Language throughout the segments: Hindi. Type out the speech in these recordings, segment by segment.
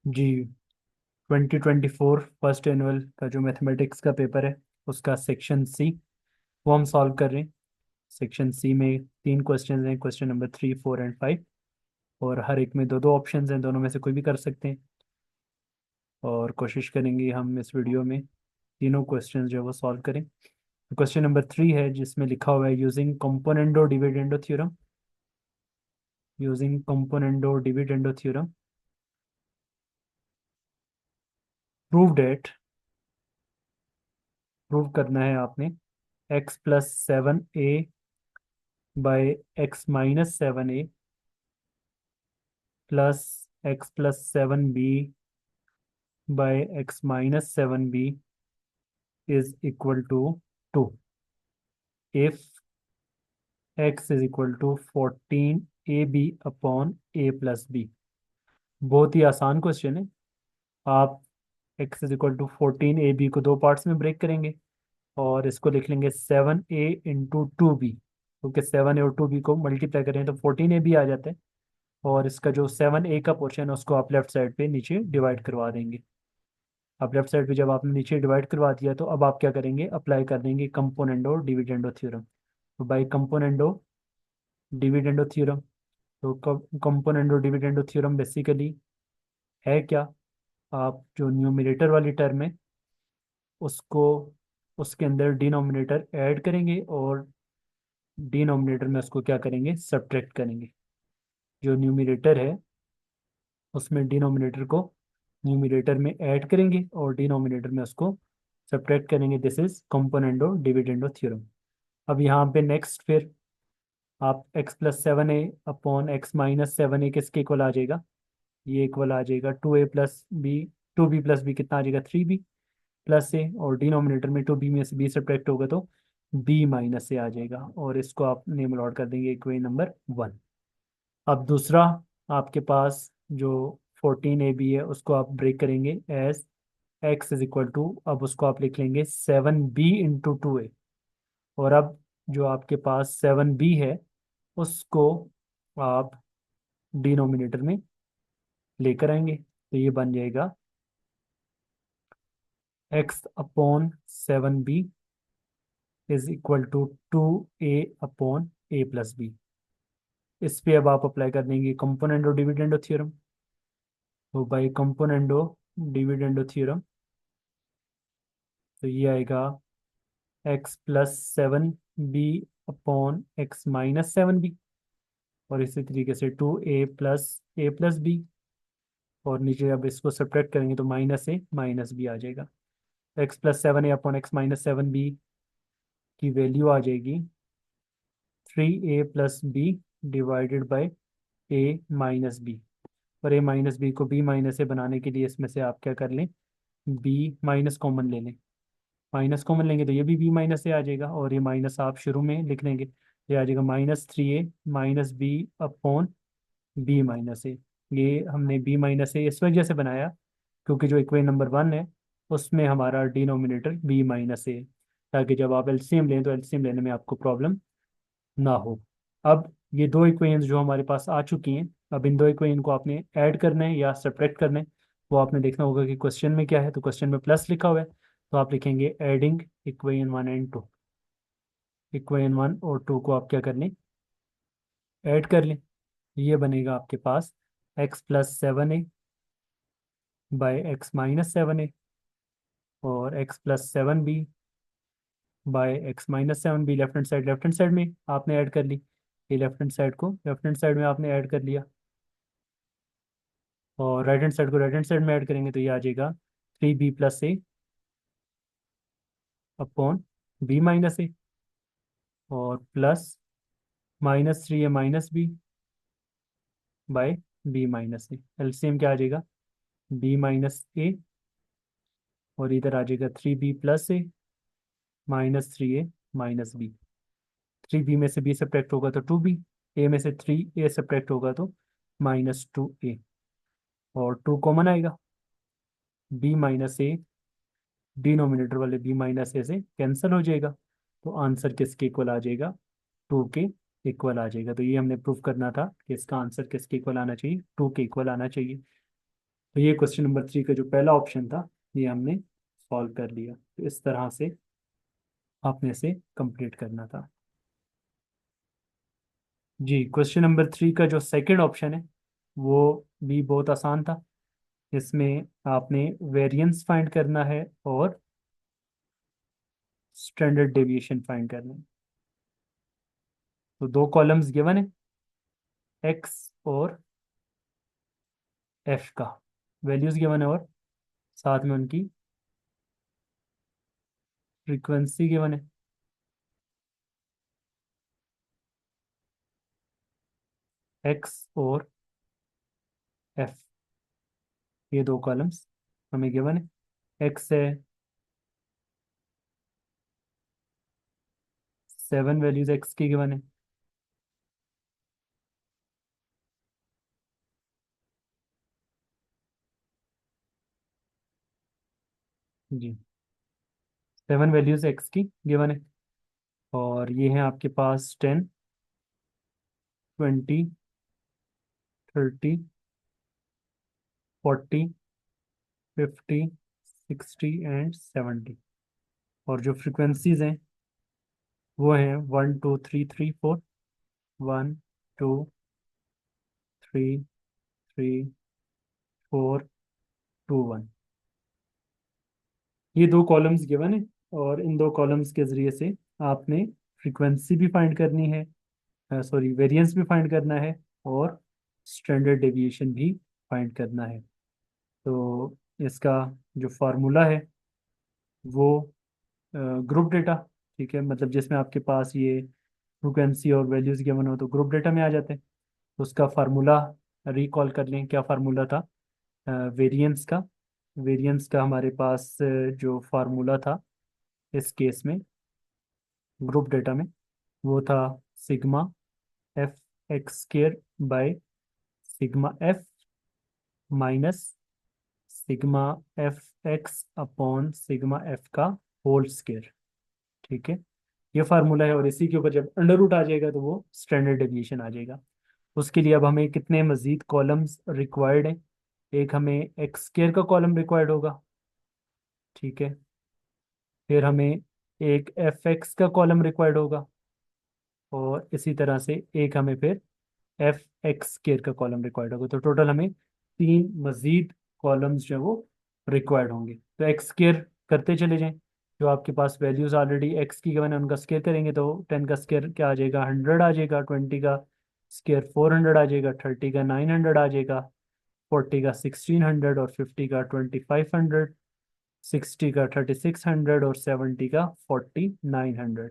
जी 2024 फर्स्ट एनुअल का जो मैथमेटिक्स का पेपर है उसका सेक्शन सी वो हम सॉल्व कर रहे हैं। सेक्शन सी में 3 क्वेश्चन हैं, क्वेश्चन नंबर 3, 4 एंड 5। और हर एक में दो दो ऑप्शन हैं, दोनों में से कोई भी कर सकते हैं। और कोशिश करेंगे हम इस वीडियो में तीनों क्वेश्चन जो है वो सॉल्व करें। क्वेश्चन नंबर 3 है जिसमें लिखा हुआ है using componendo dividendo theorem. Using componendo dividendo theorem prove that, prove करना है आपने x+7a by x-7a plus x+7b by x-7b is equal to 2 if x is equal to 14ab upon a+b। बहुत ही आसान क्वेश्चन है। आप x is equal to 14ab को दो पार्ट्स में ब्रेक करेंगे और इसको लिख लेंगे 7a इंटू 2b, क्योंकि 7a और 2b को मल्टीप्लाई करें तो 14ab आ जाता है। और इसका जो 7a का पोर्शन है उसको आप लेफ्ट साइड पे नीचे डिवाइड करवा देंगे। अब लेफ्ट साइड पे जब आपने नीचे डिवाइड करवा दिया तो अब आप क्या करेंगे, अप्लाई कर देंगे कंपोनेंडो डिविडेंडो थ्योरम। तो बाय कंपोनेंडो डिविडेंडो थ्योरम, तो कंपोनेंडो डिविडेंडो थ्योरम बेसिकली है क्या, आप जो न्यूमरेटर वाली टर्म है उसको उसके अंदर डिनोमिनेटर ऐड करेंगे और डिनोमिनेटर में उसको क्या करेंगे, सब्ट्रैक्ट करेंगे। जो न्यूमरेटर है उसमें डिनोमिनेटर को न्यूमरेटर में ऐड करेंगे और डिनोमिनेटर में उसको सब्ट्रैक्ट करेंगे। This is componendo dividendo theorem. अब यहाँ पे नेक्स्ट फिर आप x+7a अपॉन x-7a किसके इक्वल आ जाएगा, ये इक्वल आ जाएगा 2a+b। 2b+b कितना आ जाएगा, 3b प्लस ए, और डिनोमिनेटर में 2b में से b सब्ट्रैक्ट होगा तो b- a आ जाएगा। और इसको आप नेम अलॉट कर देंगे इक्वेशन नंबर 1। अब दूसरा आपके पास जो 14ab है उसको आप ब्रेक करेंगे as x is equal to, अब उसको आप लिख लेंगे 7b इंटू 2a। और अब जो आपके पास 7b है उसको आप डिनोमिनेटर में लेकर आएंगे तो ये बन जाएगा x/7b is equal to 2a upon a+b। इस पे अब आप अप्लाई कर देंगे कंपोनेंडो डिविडेंडो थ्योरम। तो बाई कंपोनेंडो डिविडेंडो थ्योरम तो ये आएगा x+7b अपॉन x-7b, और इसी तरीके से 2a+a+b। और नीचे अब इसको सब्ट्रैक्ट करेंगे तो -a-b आ जाएगा। x+7a अपॉन x-7b की वैल्यू आ जाएगी 3a+b डिवाइडेड बाई a-b। और a-b को b- a बनाने के लिए इसमें से आप क्या कर लें, b माइनस कॉमन ले लें। माइनस कॉमन लेंगे तो ये भी b- आ जाएगा, और ये माइनस आप शुरू में लिख लेंगे, ये आ जाएगा -3a-b अपॉन b-a। ये हमने b- इस वजह से बनाया क्योंकि जो इक्वेशन नंबर 1 है उसमें हमारा डिनोमिनेटर b- है, ताकि जब आप एलसीएम लें तो एलसीएम लेने में आपको प्रॉब्लम ना हो। अब ये दो इक्वेशंस जो हमारे पास आ चुकी हैं, अब इन दो इक्वेशन को आपने ऐड करना है या सब्ट्रैक्ट करना है, वो आपने देखना होगा कि क्वेश्चन में क्या है। तो क्वेश्चन में प्लस लिखा हुआ है तो आप लिखेंगे एडिंग इक्वेशन 1 एंड 2। इक्वेशन 1 और 2 को आप क्या कर लें, ऐड कर लें। ये बनेगा आपके पास x+7a बाय x-7a और x+7b by x-7b। Left hand side में आपने ऐड कर ली, ये लेफ्ट हैंड साइड को लेफ्ट हैंड साइड में आपने ऐड कर लिया, और राइट हैंड साइड को राइट हैंड साइड में ऐड करेंगे तो ये आ जाएगा 3b+a अपॉन b-a, और plus -3a-b bye b-a। LCM क्या आ जाएगा, b-a, और इधर आ जाएगा 3b+a -3a-b। 3b में से b सब्ट्रैक्ट होगा तो 2b, a में से 3a सब्ट्रैक्ट होगा तो -2a, और 2 कॉमन आएगा। b-a डिनोमिनेटर वाले b-a से कैंसिल हो जाएगा, तो आंसर किसके इक्वल आ जाएगा, 2 के इक्वल आ जाएगा। तो ये हमने प्रूफ करना था कि इसका आंसर किसके इक्वल आना चाहिए, 2 के इक्वल आना चाहिए। तो ये क्वेश्चन नंबर 3 का जो पहला ऑप्शन था ये हमने सॉल्व कर लिया। तो इस तरह से आपने इसे कंप्लीट करना था। जी, क्वेश्चन नंबर 3 का जो सेकंड ऑप्शन है वो भी बहुत आसान था। इसमें आपने वेरिएंस फाइंड करना है और स्टैंडर्ड डेविएशन फाइंड करना है। तो दो कॉलम्स गिवन है, एक्स और एफ का वैल्यूज गिवन है और साथ में उनकी फ्रीक्वेंसी गिवन है। एक्स और एफ, ये दो कॉलम्स हमें गिवन है। एक्स है 7 वैल्यूज एक्स की गिवन है। जी, 7 वैल्यूज एक्स की गिवन है और ये है आपके पास 10, 20, 30, 40, 50, 60 एंड 70। और जो फ्रिक्वेंसीज हैं वो हैं 1 2 3 3 4, 1 2 3 3 4 2 1। ये दो कॉलम्स गिवन है और इन दो कॉलम्स के ज़रिए से आपने फ्रीक्वेंसी भी फाइंड करनी है, सॉरी वेरिएंस भी फाइंड करना है और स्टैंडर्ड डेविएशन भी फाइंड करना है। तो इसका जो फार्मूला है वो ग्रुप डेटा, ठीक है, मतलब जिसमें आपके पास ये फ्रीक्वेंसी और वैल्यूज गिवन हो तो ग्रुप डेटा में आ जाते हैं। उसका फार्मूला रिकॉल कर लें, क्या फार्मूला था वेरिएंस का। वेरिएंस का हमारे पास जो फार्मूला था इस केस में ग्रुप डेटा में वो था sigma F x square by sigma F minus sigma F x upon sigma F का होल स्केयर। ठीक है, ये फार्मूला है और इसी के ऊपर जब अंडर रूट आ जाएगा तो वो स्टैंडर्ड डेविएशन आ जाएगा। उसके लिए अब हमें कितने मजीद कॉलम्स रिक्वायर्ड हैं। एक हमें एक्स स्केयर का कॉलम रिक्वायर्ड होगा, ठीक है। फिर हमें एक एफ एक्स का कॉलम रिक्वायर्ड होगा और इसी तरह से एक हमें फिर एफ एक्स स्केयर का कॉलम रिक्वायर्ड होगा। तो टोटल हमें 3 मजीद कॉलम्स जो है वो रिक्वायर्ड होंगे। तो एक्स स्केयर करते चले जाएं। जो आपके पास वैल्यूज ऑलरेडी एक्स की गिवन है उनका स्केयर करेंगे तो 10 का स्केयर क्या आ जाएगा 100 आ जाएगा, 20 का स्केयर 400 आ जाएगा, 30 का 900 आ जाएगा, 40 का 1600 और 50 का 2500, 60 का 3600 और 70 का 4900।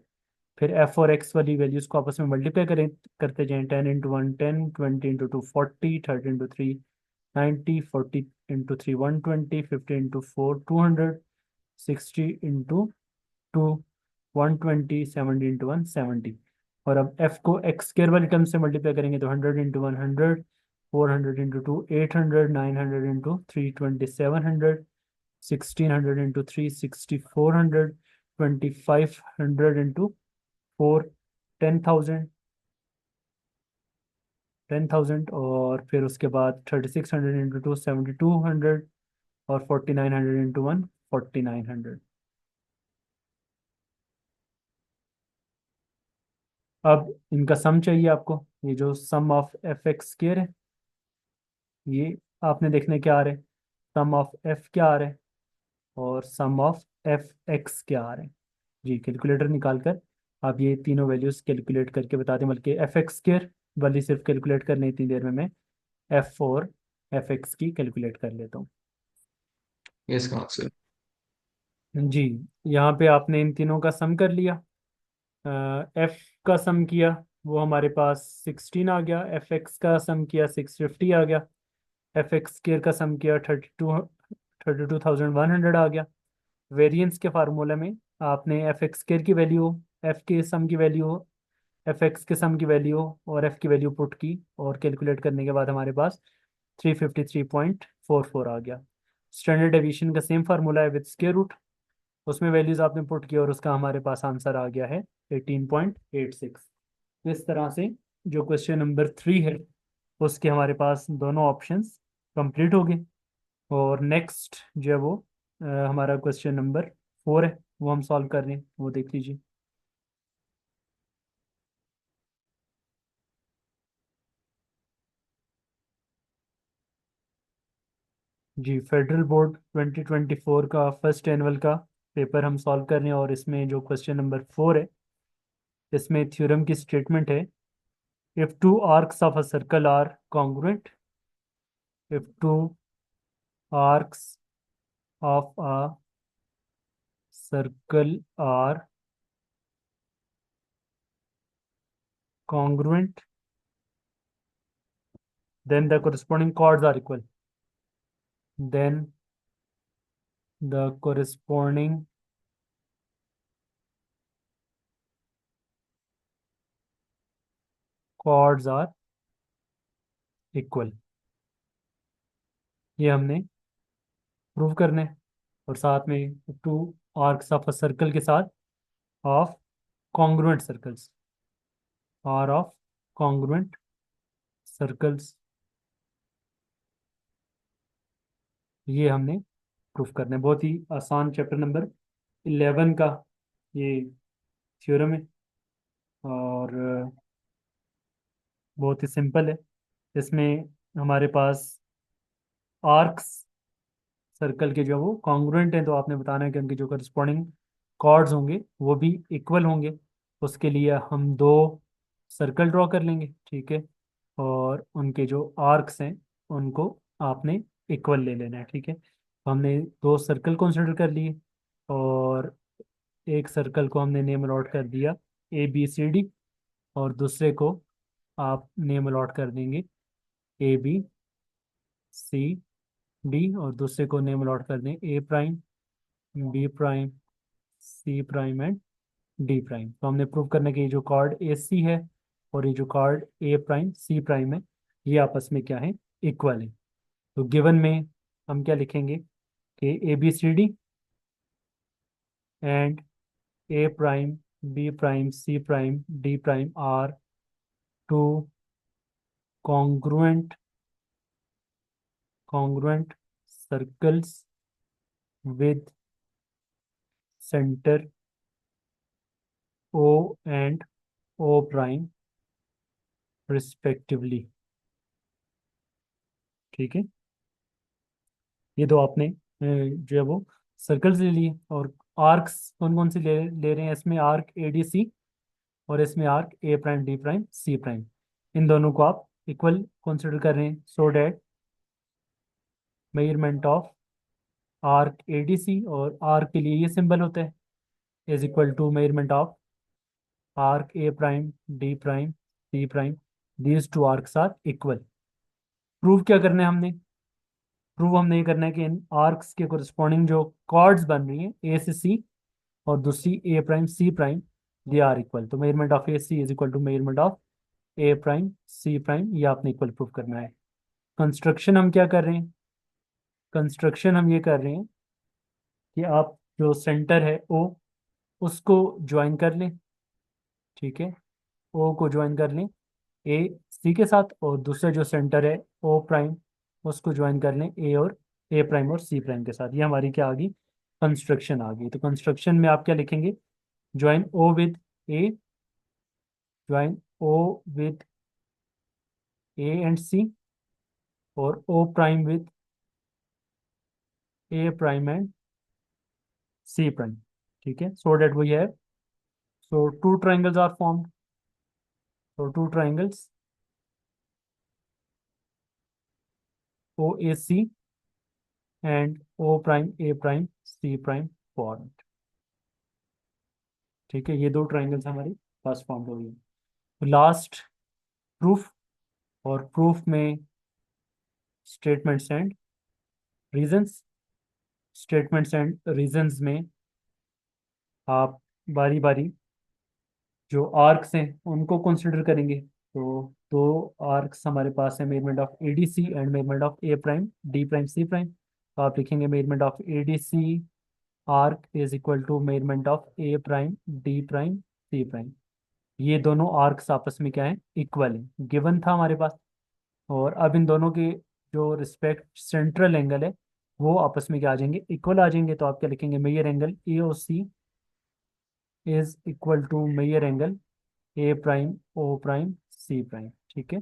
फिर एफ और एक्स वाली वैल्यूज को आपस में मल्टीप्लाई करें, करते जाएं। 10 into 1 10, 20 into 2 40, 30 into 3 90, 40 into 3 120, 50 into 4 200, 60 into 2 120, 70 into 1 70। और अब एफ को एक्स स्केयर वाली टर्म से मल्टीप्लाई करेंगे तो 100 into 1 100, 400 into 2 800, 900 into 3 2700, 1600 into 3 6400, 2500 into 4 10,000, 10,000। और फिर उसके बाद 3600 इंटू 2 7200 और 4900 इंटू 1 4900। अब इनका सम चाहिए आपको। ये जो सम ऑफ एफ एक्स स्क्वायर है ये आपने देखने क्या आ रहे हैं, सम ऑफ एफ क्या आ रहे हैं और सम ऑफ एफ एक्स क्या आ रहे हैं। जी, कैलकुलेटर निकाल कर आप ये तीनों वैल्यूज कैलकुलेट करके बता दें। बल्कि एफ एक्स स्क्वायर वाली सिर्फ कैलकुलेट करने इतनी देर में मैं एफ और एफ एक्स की कैलकुलेट कर लेता हूँ। Yes answer. जी, यहाँ पे आपने इन तीनों का सम कर लिया। एफ का सम किया वो हमारे पास 16 आ गया, एफ एक्स का सम किया 650 आ गया, एफ एक्स स्केयर का सम किया 32,100 आ गया। वेरिएंस के फार्मूले में आपने एफ एक्स स्केयर की वैल्यू, एफ के सम की वैल्यू, एफ एक्स के सम की वैल्यू और एफ की वैल्यू पुट की और कैलकुलेट करने के बाद हमारे पास 353.44 आ गया। स्टैंडर्ड डेविएशन का सेम फार्मूला है विद स्क्वायर रूट, उसमें वैल्यूज आपने पुट की और उसका हमारे पास आंसर आ गया है 18.86। इस तरह से जो क्वेश्चन नंबर 3 है उसके हमारे पास दोनों ऑप्शंस कंप्लीट हो गए। और नेक्स्ट जो है वो हमारा क्वेश्चन नंबर 4 है, वो हम सॉल्व कर रहे हैं, वो देख लीजिए। जी, फेडरल बोर्ड 2024 का फर्स्ट एनुअल का पेपर हम सॉल्व कर रहे हैं, और इसमें जो क्वेश्चन नंबर 4 है, इसमें थ्योरम की स्टेटमेंट है, if two arcs of a circle are congruent, if two arcs of a circle are congruent, then the corresponding chords are equal. Then the corresponding chords are equal. ये हमने प्रूव करना है, और साथ में two arcs of a circle के साथ of congruent circles, are of congruent circles, ये हमने प्रूफ करना है। बहुत ही आसान चैप्टर नंबर 11 का ये थ्योरम है, और बहुत ही सिंपल है। इसमें हमारे पास आर्क्स सर्कल के जो वो कॉन्ग्रुएंट हैं, तो आपने बताना है कि उनके जो करस्पॉन्डिंग कॉर्ड्स होंगे वो भी इक्वल होंगे। उसके लिए हम दो सर्कल ड्रॉ कर लेंगे, ठीक है, और उनके जो आर्क्स हैं उनको आपने इक्वल ले लेना है, ठीक है। तो हमने दो सर्कल कंसिडर कर लिए, और एक सर्कल को हमने नेम अलॉट कर दिया ABCD, और दूसरे को आप नेम अलॉट कर देंगे ABCD, और दूसरे को नेम अलॉट कर दें A', B', C' and D'। तो हमने प्रूव करने के ये जो कार्ड AC है और ये जो कार्ड A', C' है, ये आपस में क्या है, इक्वल है। तो गिवन में हम क्या लिखेंगे कि ABCD and A', B', C', D' are two congruent circles with center O and O' respectively, ठीक है। ये दो आपने जो है वो सर्कल्स ले लिए, और आर्क्स कौन कौन से ले रहे हैं, इसमें आर्क ADC और इसमें आर्क A', D', C'। इन दोनों को आप इक्वल कंसिडर कर रहे हैं, so that measurement of arc ADC, और आर्क के लिए ये सिंबल होता है, is equal to measurement of arc A', D', C'। These two arcs are equal. Prove क्या करना है हमने, प्रूव हमने ये करना है कि इन आर्क्स के कोरिस्पॉन्डिंग जो कॉर्ड्स बन रही हैं AC और दूसरी A', C', they are equal. तो measurement of AC is equal to measurement of A', C', ये आपने इक्वल प्रूव करना है। कंस्ट्रक्शन हम क्या कर रहे हैं, कंस्ट्रक्शन हम ये कर रहे हैं कि आप जो सेंटर है O, उसको ज्वाइन कर लें, ठीक है, O को ज्वाइन कर लें AC के साथ, और दूसरा जो सेंटर है O', उसको ज्वाइन कर लें A' और C' के साथ। ये हमारी क्या आ गई, कंस्ट्रक्शन आ गई। तो कंस्ट्रक्शन में आप क्या लिखेंगे, join O with A, join O with A and C, और O' with A' and C', ठीक है, so that we have, so two triangles are formed, so two triangles OAC and O', A', C' formed, ठीक है। ये दो ट्राइंगल्स हमारी फर्स्ट फॉर्म हो गई। लास्ट प्रूफ, और प्रूफ में statements and reasons, statements and reasons में आप बारी बारी जो आर्क्स हैं उनको कंसिडर करेंगे। तो दो आर्क्स हमारे पास है, measurement of ADC and measurement of A', D', C'। तो आप लिखेंगे measurement of ADC arc is equal to measurement of A', D', C'। ये दोनों आर्क्स आपस में क्या है, इक्वल है, गिवन था हमारे पास। और अब इन दोनों के जो रिस्पेक्ट सेंट्रल एंगल है वो आपस में क्या आ जाएंगे, इक्वल आ जाएंगे। तो आप क्या लिखेंगे, major angle A O C is equal to measure angle A prime O prime C prime. ठीक है,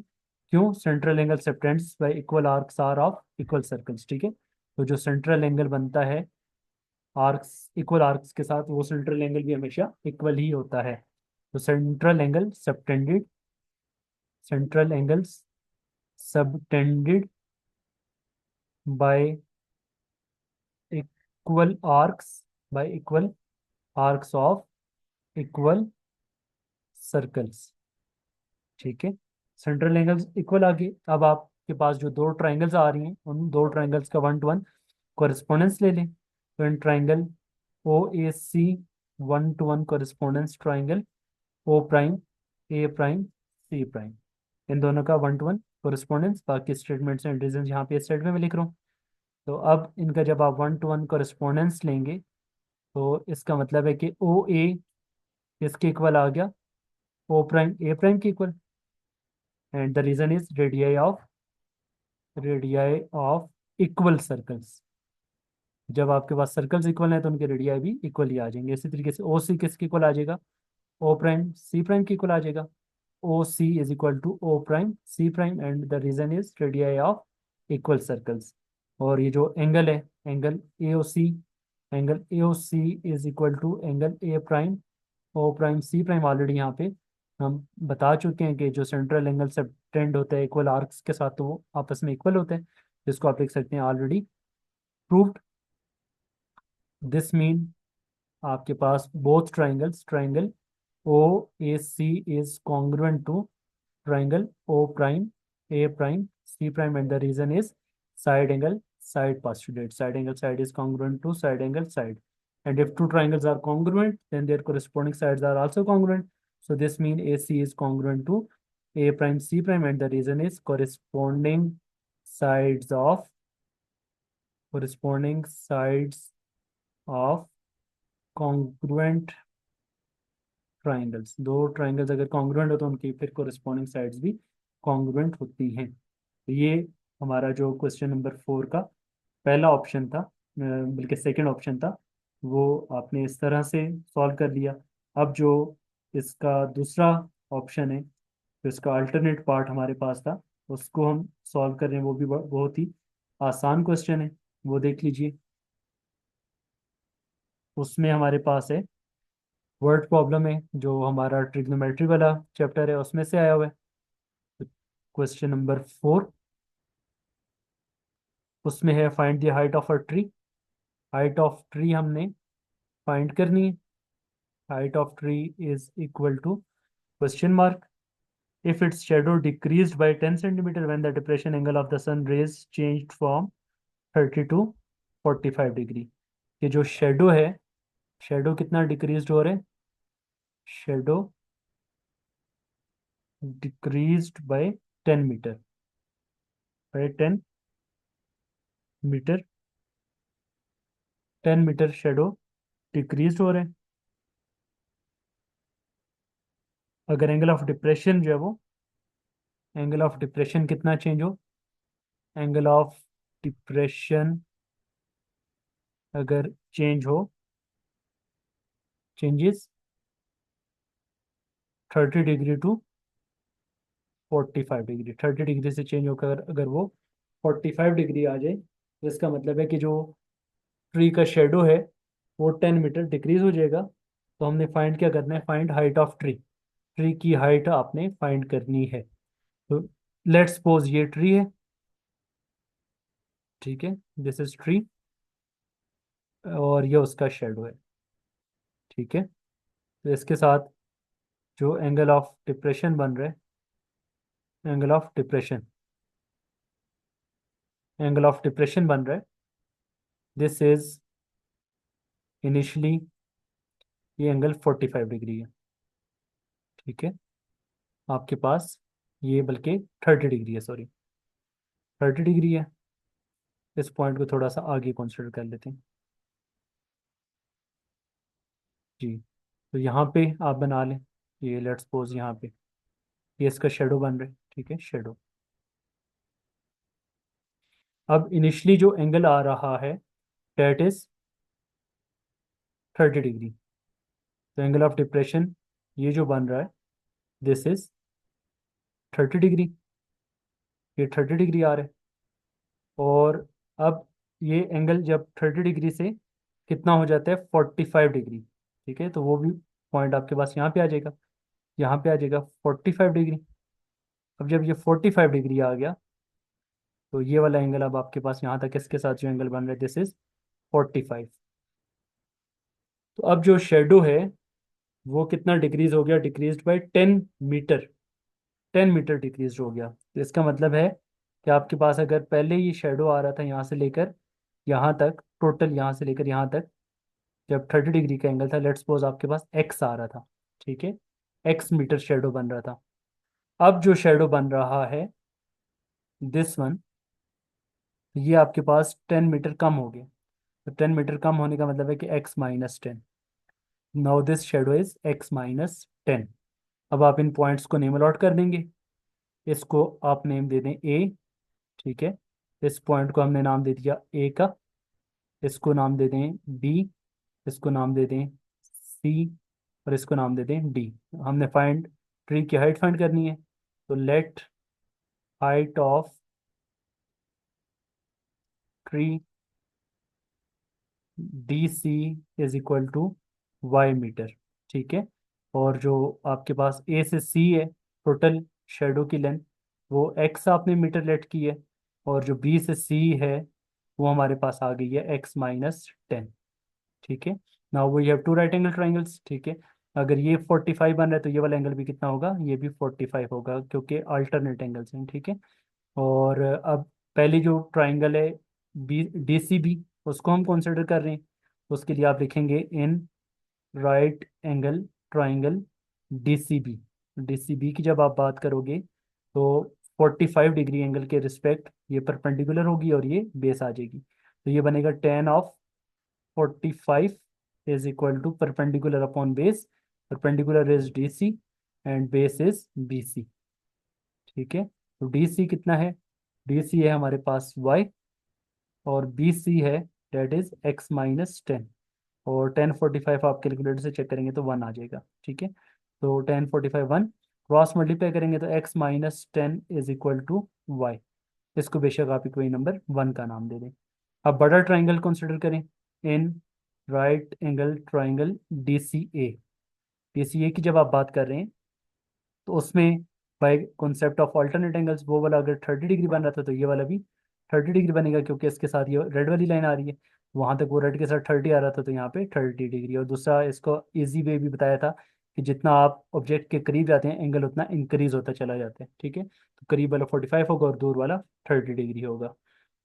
क्यों, central angle subtends by equal arcs are of equal circles. ठीक है, तो जो सेंट्रल एंगल बनता है आर्क्स, इक्वल आर्क्स के साथ, वो सेंट्रल एंगल भी हमेशा इक्वल ही होता है। तो central angle subtended, central angles subtended by equal arcs, by equal arcs of equal circles. ठीक है, सेंट्रल एंगल्स इक्वल आ गए। अब आपके पास जो दो ट्राइंगल्स आ रही हैं, उन दो ट्राइंगल्स का 1 to 1 कोरिस्पोंडेंस ले लें। तो इन triangle O A C 1 to 1 correspondence triangle O prime A prime C prime, इन दोनों का 1 to 1 कोरिस्पोंडेंस। बाकी स्टेटमेंट्स एंड रीजन यहाँ पे स्टेटमेंट में लिख रहा हूँ। तो अब इनका जब आप 1 to 1 कोरिस्पोंडेंस लेंगे, तो इसका मतलब है कि ओ ए इसके इक्वल आ गया, ओ प्राइम ए प्राइम के equal. And the reason is radii of equal circles. जब आपके पास सर्कल्स इक्वल हैं तो उनके रेडियाई भी इक्वल ही आ जाएंगे। इसी तरीके से ओ सी किसके इक्वल आ जाएगा, ओ प्राइम सी प्राइम के इक्वल आ जाएगा। O C is equal to O prime C prime and the reason is radii of equal circles. और ये जो एंगल है, angle A O C, angle A O C is equal to angle A prime O prime C prime. Already यहाँ पे हम बता चुके हैं कि जो सेंट्रल एंगल से टेंड होता है इक्वल आर्क्स के साथ, तो वो आपस में इक्वल होते हैं, जिसको आप लिख सकते हैं ऑलरेडी प्रूव्ड। दिस मीन आपके पास both triangles, triangle O A C is congruent to triangle O prime A prime C prime and the reason is side angle side postulate, side angle side is congruent to side angle side, and if two triangles are congruent then their corresponding sides are also congruent. So this means AC is congruent to A prime C prime, and the reason is sides of corresponding sides of congruent triangles. दो ट्राइंगल्स अगर कॉन्ग्रुएंट हो तो उनकी फिर कोरिस्पोंडिंग साइड्स भी कॉन्ग्रुएंट होती हैं। तो ये हमारा जो क्वेश्चन नंबर 4 का पहला ऑप्शन था, बल्कि सेकंड ऑप्शन था, वो आपने इस तरह से सॉल्व कर लिया। अब जो इसका दूसरा ऑप्शन है, तो इसका अल्टरनेट पार्ट हमारे पास था, उसको हम सॉल्व कर रहे हैं। वो भी बहुत ही आसान क्वेश्चन है, वो देख लीजिए। उसमें हमारे पास है वर्ड प्रॉब्लम है, जो हमारा ट्रिग्नोमेट्री वाला चैप्टर है उसमें से आया हुआ है। क्वेश्चन नंबर 4, उसमें है find the height of a tree. Height of tree हमने फाइंड करनी है। Height of tree is equal to question mark if its shadow decreased by 10 centimeter when the depression angle of the sun rays changed from 30 to 45 degree. ये जो शेडो है, शेडो कितना डिक्रीज हो रहा है, shadow decreased by 10 metre, by 10 metre, 10 metre shadow decrease हो रहे हैं। अगर एंगल ऑफ डिप्रेशन जो है वो, एंगल ऑफ डिप्रेशन कितना चेंज हो, एंगल ऑफ डिप्रेशन अगर चेंज हो, changes 30 degree to 45 degree, 30 degree से चेंज होकर अगर वो 45 डिग्री आ जाए, तो इसका मतलब है कि जो ट्री का शेडो है वो 10 मीटर डिक्रीज हो जाएगा। तो हमने फाइंड क्या करना है, find height of tree. Tree की हाइट आपने फाइंड करनी है। तो लेट्स सपोज ये ट्री है, ठीक है, दिस इज ट्री, और ये उसका शेडो है। ठीक है, तो इसके साथ जो एंगल ऑफ डिप्रेशन बन रहा है, angle of depression, angle of depression बन रहा है, दिस इज इनिशियली, ये एंगल 45 डिग्री है। ठीक है, आपके पास ये बल्कि 30 डिग्री है, सॉरी 30 डिग्री है। इस पॉइंट को थोड़ा सा आगे कंसिडर कर लेते हैं जी। तो यहाँ पे आप बना लें, ये लेट्स सपोज यहाँ पे ये इसका शेडो बन रहा है। ठीक है, शेडो, अब इनिशियली जो एंगल आ रहा है डेट इज 30 डिग्री। तो एंगल ऑफ डिप्रेशन ये जो बन रहा है दिस इज 30 डिग्री, ये 30 डिग्री आ रहा है। और अब ये एंगल जब 30 डिग्री से कितना हो जाता है 45 डिग्री, ठीक है, तो वो भी पॉइंट आपके पास यहाँ पे आ जाएगा, यहाँ पे आ जाएगा 45 डिग्री। अब जब ये 45 डिग्री आ गया तो ये वाला एंगल अब आपके पास यहाँ तक इसके साथ जो एंगल बन रहा है दिस इज 45। तो अब जो शेडो है वो कितना डिक्रीज हो गया, decrease by 10 metre, 10 metre decrease हो गया। तो इसका मतलब है कि आपके पास अगर पहले ये शेडो आ रहा था यहाँ से लेकर यहाँ तक, टोटल यहाँ से लेकर यहाँ तक जब 30 डिग्री का एंगल था, लेट्स सपोज आपके पास एक्स आ रहा था, ठीक है, एक्स मीटर शेडो बन रहा था। अब जो शेडो बन रहा है दिस वन, ये आपके पास 10 मीटर कम हो गया। तो 10 मीटर कम होने का मतलब है कि x-10। Now this shadow is x-10। अब आप इन पॉइंट्स को नेम अलॉट कर देंगे। इसको आप नेम दे दें ए, ठीक है, इस पॉइंट को हमने नाम दे दिया ए का, इसको नाम दे दें बी, इसको नाम दे दें सी, और इसको नाम दे दें डी। हमने फाइंड ट्री की हाइट फाइंड करनी है, तो let height of tree D C is equal to Y metre, ठीक है। और जो आपके पास ए से सी है टोटल शेडो की लेंथ, वो एक्स आपने मीटर लेट की है, और जो बी से सी है वो हमारे पास आ गई है x-10, ठीक है। Now we have two right angle triangles, ठीक है। अगर ये 45 बन रहा है तो ये वाला एंगल भी कितना होगा, ये भी 45 होगा, क्योंकि अल्टरनेट एंगल्स हैं, ठीक है। और अब पहली जो ट्राइंगल है बी डी सी बी, उसको हम कंसिडर कर रहे हैं। तो उसके लिए आप लिखेंगे in right angle triangle D C B. D C B की जब आप बात करोगे तो 45 डिग्री एंगल के रिस्पेक्ट ये परपेंडिकुलर होगी और ये बेस आ जाएगी। तो ये बनेगा tan of 45 is equal to perpendicular upon base, perpendicular is D C and base is B C, ठीक है। तो डी सी कितना है, डी सी है हमारे पास y, और बी सी है डेट इज x-10। और 1045 आप कैलकुलेटर से चेक करेंगे तो 1 आ जाएगा, ठीक है। तो 1045 1 क्रॉस मल्टीप्लाई करेंगे तो x-10 is equal to Y. इसको बेशक आप कोई नंबर 1 का नाम दे दें। अब बड़ा ट्राइंगल कंसिडर करें इन right angle triangle D C A. D C A की जब आप बात कर रहे हैं तो उसमें by concept of alternate angles वो वाला अगर 30 डिग्री बन रहा था तो ये वाला भी 30 डिग्री बनेगा, क्योंकि इसके साथ ये रेड वाली लाइन आ रही है, वहां तक वो रेड के साथ 30 आ रहा था, तो यहाँ पे 30 डिग्री। और दूसरा इसको इजी वे भी बताया था कि जितना आप ऑब्जेक्ट के करीब जाते हैं एंगल उतना इंक्रीज होता चला जाता है, ठीक है। तो करीब वाला 45 होगा और दूर वाला 30 डिग्री होगा।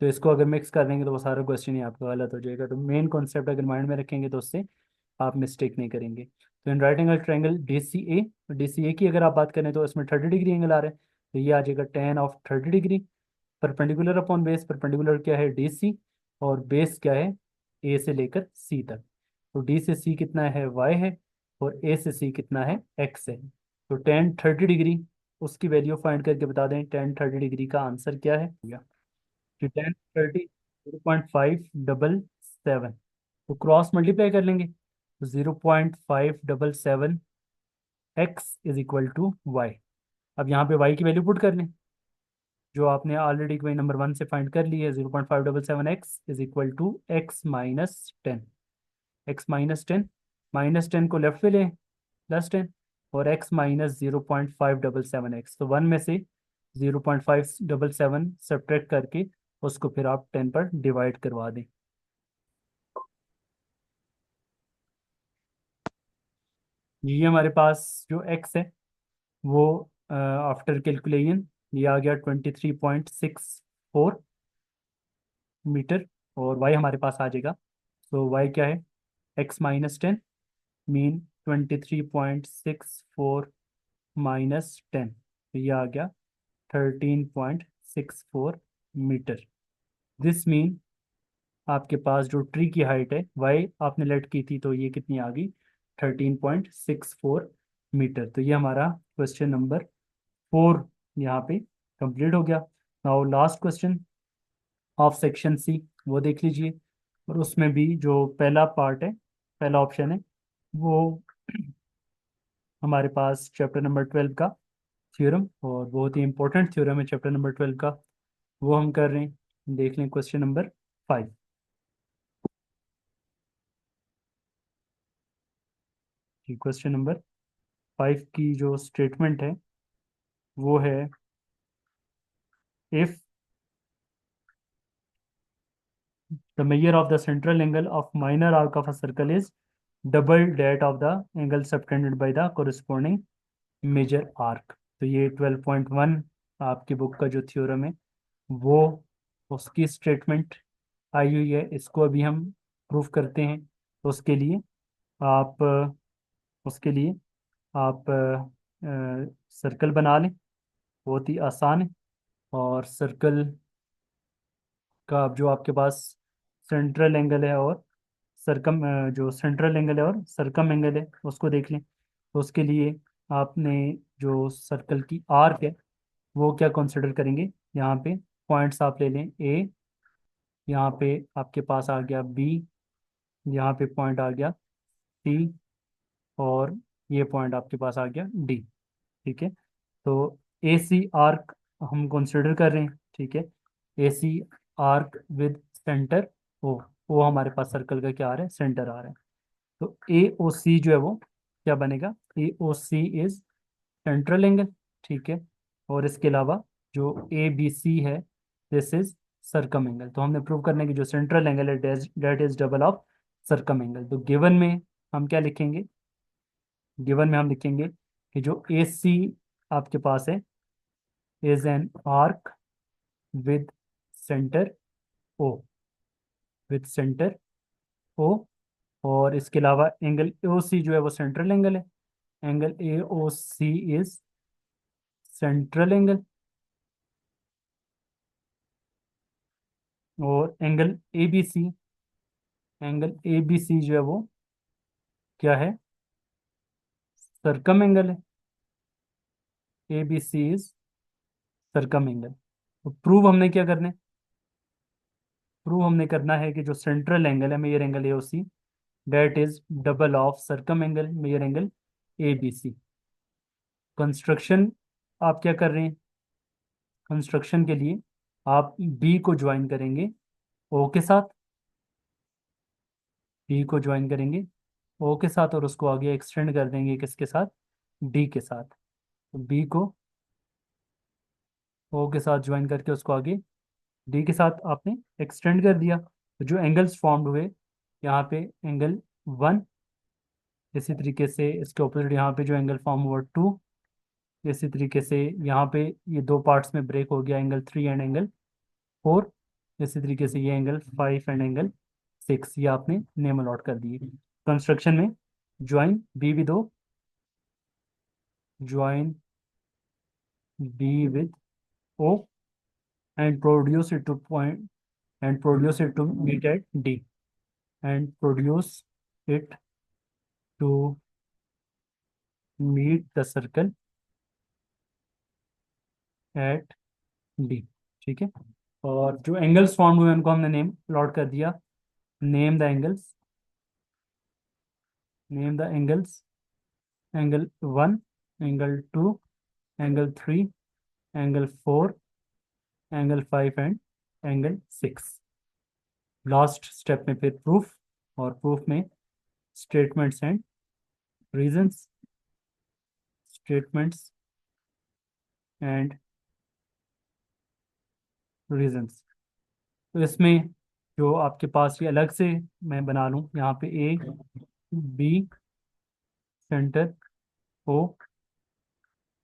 तो इसको अगर मिक्स कर देंगे तो वो सारा क्वेश्चन ही आपका गलत हो जाएगा। तो मेन कॉन्सेप्ट अगर माइंड में रखेंगे तो उससे आप मिस्टेक नहीं करेंगे। तो इन right angle triangle D C A की अगर आप बात करें तो इसमें 30 डिग्री एंगल आ रहा है, तो ये आ जाएगा tan of 30 degree, perpendicular upon base, perpendicular क्या है डी सी, और बेस क्या है ए से लेकर सी तक। तो डी से सी कितना है वाई है, और ए से सी कितना है एक्स है। तो tan 30 डिग्री उसकी वैल्यू फाइंड करके बता दें, tan 30 डिग्री का आंसर क्या है, कि tan 30 0.577, तो क्रॉस मल्टीप्लाई कर लेंगे तो 0.577 x is equal to y. अब यहाँ पे वाई की वैल्यू पुट कर लें जो आपने ऑलरेडी क्वेश्चन नंबर 1 से फाइंड कर ली है, 0.577 x is equal to x-10। x-10, -10 को लेफ्ट में लें +10, और x-0.577 एक्स, तो 1 में से 0.577 सब्ट्रैक्ट करके उसको फिर आप 10 पर डिवाइड करवा दें। ये हमारे पास जो x है वो आफ्टर कैलकुलेशन ये आ गया 23.64 मीटर, और y हमारे पास आ जाएगा। तो y क्या है, x-10 मीन 23.64 - 10, तो ये आ गया 13.64 मीटर। दिस मीन आपके पास जो ट्री की हाइट है y आपने लेट की थी तो ये कितनी आ गई 13.64 मीटर। तो ये हमारा क्वेश्चन नंबर 4 यहाँ पे कंप्लीट हो गया। Now last question, of section C, वो देख लीजिए। और उसमें भी जो पहला पार्ट है, पहला ऑप्शन है, वो हमारे पास चैप्टर नंबर 12 का थ्योरम, और बहुत ही इंपॉर्टेंट थ्योरम है चैप्टर नंबर 12 का, वो हम कर रहे हैं। देख लें क्वेश्चन नंबर 5। क्वेश्चन नंबर 5 की जो स्टेटमेंट है वो है, if the measure of the central angle of minor arc of a circle is double that of the angle subtended by the corresponding major arc. तो ये 12.1 आपकी बुक का जो थ्योरम है, वो उसकी स्टेटमेंट आई हुई है। इसको अभी हम प्रूफ करते हैं। तो आप उसके लिए आप सर्कल बना लें, बहुत ही आसान है। और सर्कल का अब जो आपके पास सेंट्रल एंगल है और सरकम जो सेंट्रल एंगल है और सरकम एंगल है, उसको देख लें। तो उसके लिए आपने जो सर्कल की आर्क है वो क्या कंसिडर करेंगे, यहाँ पे पॉइंट्स आप ले लें। ए, यहाँ पे आपके पास आ गया बी, यहाँ पे पॉइंट आ गया सी, और ये पॉइंट आपके पास आ गया डी। ठीक है। तो ए सी आर्क हम कंसिडर कर रहे हैं। ठीक है। ए सी आर्क विद सेंटर ओ, वो हमारे पास सर्कल का क्या आ रहा है, सेंटर आ रहा है। तो ए ओ सी जो है वो क्या बनेगा, ए O C is central angle. ठीक है। और इसके अलावा जो ए बी सी है, दिस इज सरकम एंगल। तो हमने प्रूव करने की जो सेंट्रल एंगल है, that is double of circum angle. तो गिवन में हम क्या लिखेंगे, गिवन में हम लिखेंगे कि जो ए सी आपके पास है is an arc with centre O, with centre O. और इसके अलावा एंगल ए ओ सी जो है वो सेंट्रल एंगल है। Angle A O C is central angle. और angle A B C, angle A B C जो है वो क्या है, सरकम एंगल है। A B C is circum angle. तो प्रूव हमने क्या करना है, प्रूव हमने करना है कि जो सेंट्रल एंगल है measure angle A O C, that is double of circum angle measure angle A B C. Construction आप क्या कर रहे हैं, कंस्ट्रक्शन के लिए आप बी को ज्वाइन करेंगे ओ के साथ, बी को ज्वाइन करेंगे ओ के साथ, और उसको आगे एक्सटेंड कर देंगे किसके साथ, डी के साथ। तो बी को ओ के साथ ज्वाइन करके उसको आगे डी के साथ आपने एक्सटेंड कर दिया। तो जो एंगल्स फॉर्म्ड हुए, यहाँ पे एंगल 1, इसी तरीके से इसके ऑपोजिट यहाँ पे जो एंगल फॉर्म हुआ 2, इसी तरीके से यहाँ पे ये दो पार्ट्स में ब्रेक हो गया, एंगल 3 एंड एंगल 4। इसी तरीके से ये एंगल 5 एंड एंगल 6, ये आपने नेम अलॉट कर दिए। कंस्ट्रक्शन में join B with O, join B with O, and produce it to point, and produce it to meet at D, and produce it to meet the circle at D। ठीक है। और जो एंगल्स फॉर्म हुए उनको हमने नेम प्लॉट कर दिया। Name the angles, name the angles, angle 1, angle 2, angle 3, angle 4, angle 5 and angle 6। Last step में फिर प्रूफ, और प्रूफ में statements and reasons, statements and reasons. तो इसमें जो आपके पास ये अलग से मैं बना लूँ, यहाँ पे ए बी सेंटर ओ,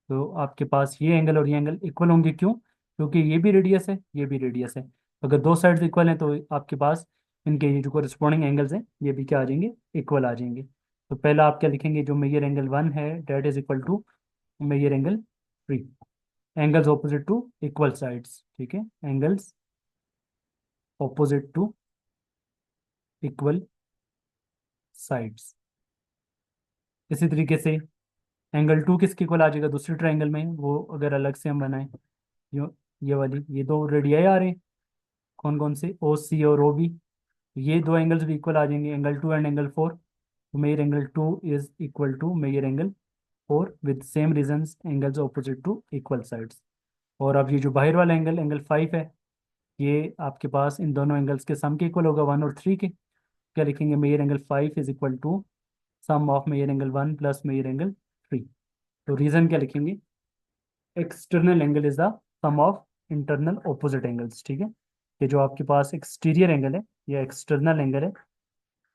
तो आपके पास ये एंगल और ये एंगल इक्वल होंगे। क्यों, क्योंकि ये भी रेडियस है, ये भी रेडियस है। अगर दो साइड्स इक्वल हैं तो आपके पास इनके ये जो कोरिस्पोंडिंग एंगल्स हैं ये भी क्या आ जाएंगे, इक्वल आ जाएंगे। तो पहला आप क्या लिखेंगे, जो मेजर एंगल 1 है that is equal to measure angle 3, angles opposite to equal sides. ठीक है, angles opposite to equal sides. इसी तरीके से एंगल 2 किसके इक्वल आ जाएगा, दूसरे ट्रायंगल में, वो अगर अलग से हम बनाएं, यो ये वाली, ये दो रेडियाई आ रहे हैं। कौन कौन से, ओ सी और ओ बी, ये दो एंगल्स भी इक्वल आ जाएंगे, एंगल 2 एंड एंगल 4। तो measure angle 2 is equal to measure angle 4 with same reasons, angles opposite to equal sides. और अब ये जो बाहर वाला एंगल, एंगल 5 है, ये आपके पास इन दोनों एंगल्स के सम के इक्वल होगा, 1 और 3 के। क्या लिखेंगे, major angle 5 is equal to sum of major angle 1 plus major angle 3। तो रीजन क्या लिखेंगे, external angle is the sum of internal opposite angles, ठीक है। ये जो आपके पास एक्सटीरियर एंगल है या एक्सटर्नल एंगल है,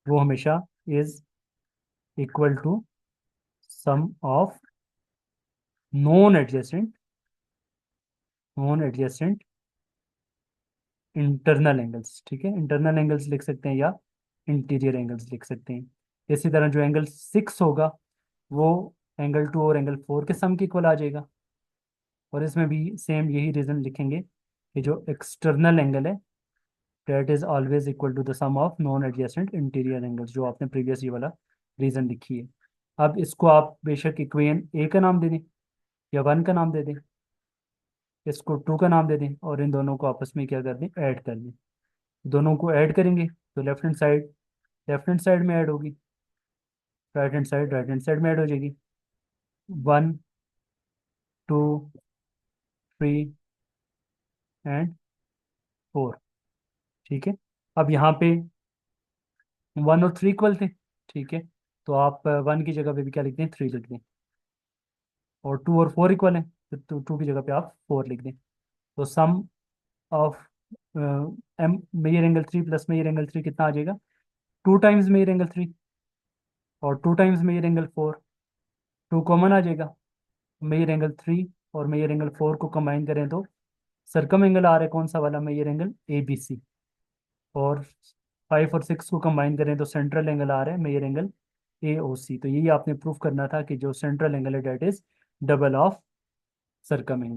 वो हमेशा is equal to sum of non adjacent internal angles, ठीक है। इंटरनल एंगल्स लिख सकते हैं या इंटीरियर एंगल्स लिख सकते हैं। इसी तरह जो एंगल 6 होगा, वो एंगल 2 और एंगल 4 के सम के इक्वल आ जाएगा। और इसमें भी सेम यही रीजन लिखेंगे कि जो एक्सटर्नल एंगल है, that is always equal to the sum of non adjacent interior angles, जो आपने प्रीवियस ये वाला रीजन लिखी है। अब इसको आप बेशक इक्वेशन ए का नाम दे दें या 1 का नाम दे दें, इसको 2 का नाम दे दें, और इन दोनों को आपस में क्या कर दें, ऐड कर दें। दोनों को ऐड करेंगे तो लेफ्ट हैंड साइड में ऐड होगी, राइट हैंड साइड में ऐड हो जाएगी। 1, 2, 3 एंड 4, ठीक है। अब यहाँ पे 1 और 3 इक्वल थे, ठीक है। तो आप 1 की जगह पे भी क्या लिख दें, 3 लिख दें। और 2 और 4 इक्वल है, तो 2 की जगह पे आप 4 लिख दें। तो sum of M measure angle 3 plus major angle 3 कितना आ जाएगा, 2 टाइम्स मेजर एंगल 3 और 2 टाइम्स मेजर एंगल 4। 2 कॉमन आ जाएगा, मेजर एंगल 3 और मेजर एंगल 4 को कंबाइन करें तो सरकम एंगल आ रहा है कौन सा वाला, major angle A B C. और 5 और 6 को कंबाइन करें तो सेंट्रल एंगल आ रहा है मेजर एंगल ए ओ सी। तो यही आपने प्रूफ करना था कि जो सेंट्रल एंगल है that is double of circum angle.